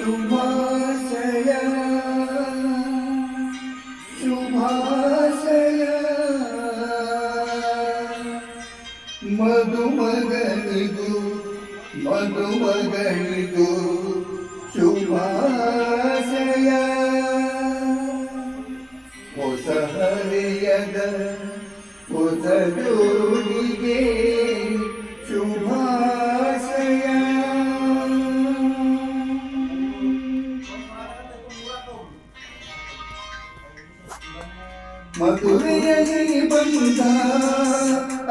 ಶುಭಾಶಯ ಶುಭಾಶಯ ಮಧುಮಗನಿಗೂ ಮಧುಮಗಳಿಗೂ ಶುಭಾಶಯ ಹೊಸ ಹರೆಯದ ಹೊಸ ಜೋಡಿಗೆ ಶುಭಾಶಯ ಮಧುರೆಯಲ್ಲಿ ಬಂದ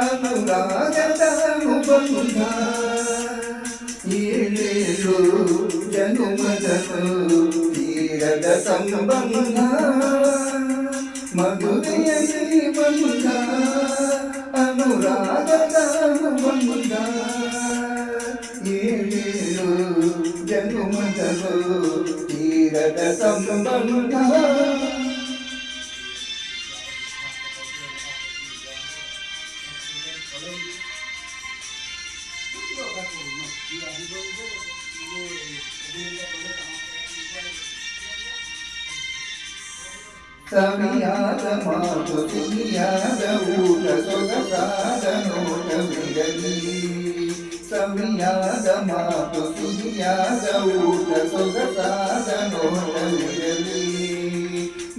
ಅನುರಾಗದ ಅನುಬಂಧ ಏಳೇಳು ಜನುಮದನು ತೀರದ ಸಂಬಂಧ ಮಧುರೆಯಲ್ಲಿ ಬಂದ ಅನುರಾಗದ ಅನುಬಂಧ ಏಳೇಳು ಜನುಮದನು ತೀರದ ಸಂಬಂಧ ಸವಿಯಾದ ಮಾತು ಸಿಹಿಯಾದ ಊಟ ಸೊಗಸಾದ ನೋಟವಿರಲಿ ಸವಿಯಾದ ಮಾತು ಸಿಹಿಯಾದ ಊಟ ಸೊಗಸಾದ ನೋಟವಿರಲಿ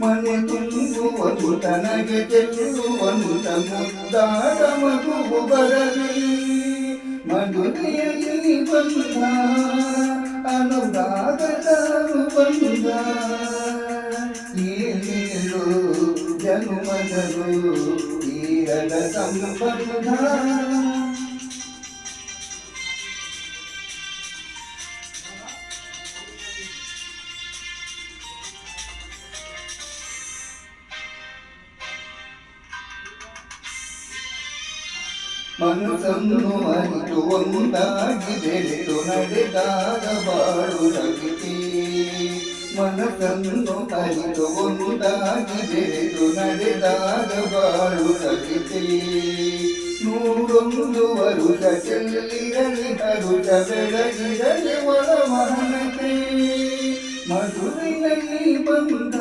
ಮನೆ ತುಂಬುವುದು ತನಗೆ ಚೆಲ್ಲುವಂತ ಮುದ್ದಾದ ಮಗುವು ಬರಲಿ ಮಧುರೆಯಲ್ಲಿ ಬಂದ ಅನುರಾಗದ ಅನುಬಂಧ ಏಳೇಳು ಜನುಮದಲು ತೀರದ ಸಂಬಂಧ ಮನಸ್ಸನ್ನು ಅರಿತು ಒಂದಾಗಿ ಬೆರೆತು ನಡೆದಾಗ ಬಾಳು ರಗಿತಿ ಮನಸ್ಸನ್ನು ಅರಿತು ಒಂದಾಗಿ ಬೆರೆತು ನಡೆದಾಗ ಬಾಳು ರಗಿತಿ ನೂರೊಂದು ವರುಷ ಚೆಲ್ಲಿರಲಿ ಹರುಷ ಬೆಳಗಿರಲಿ ಒಳಮಹನತೆ ಮಧುರೆಯಲ್ಲಿ ಬಂದ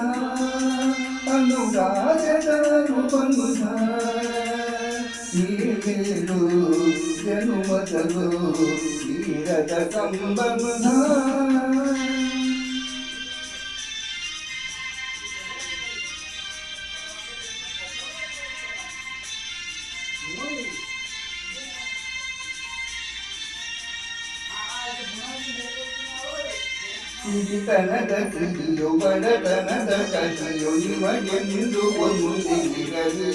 ಅನುರಾಗದ ಅನುಬಂಧ ಏಳೇಳು ಜನುಮದಲು ತೀರದ ಸಂಬಂಧ ಸಿರಿತನದ ಸಿರಿಯು ಬಡತನದ ಕಥೆಯು ನಿಮಗೆಂದು ಒಂದಿರಲಿ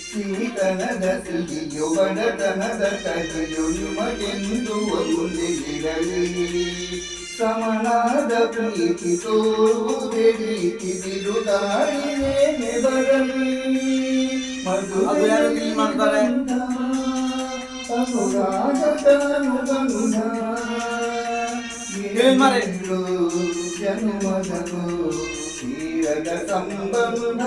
ಸಿರಿತನದ ಸಿರಿಯು ಬಡತನದ ಕಥೆಯು ನಿಮಗೆಂದು ಒಂದಿರಲಿ ಸಮನಾದ ಪ್ರೀತಿ ತೋರುವುದೇ ರೀತಿ ಬಿರುದಾಳಿನೇ ಬರಲಿ ಮಧುರೆಯಲ್ಲಿ ಬಂದ ಅನುರಾಗದ ಅನುಬಂಧ ಜನುಮದನು ತೀರದ ಸಂಬಂಧ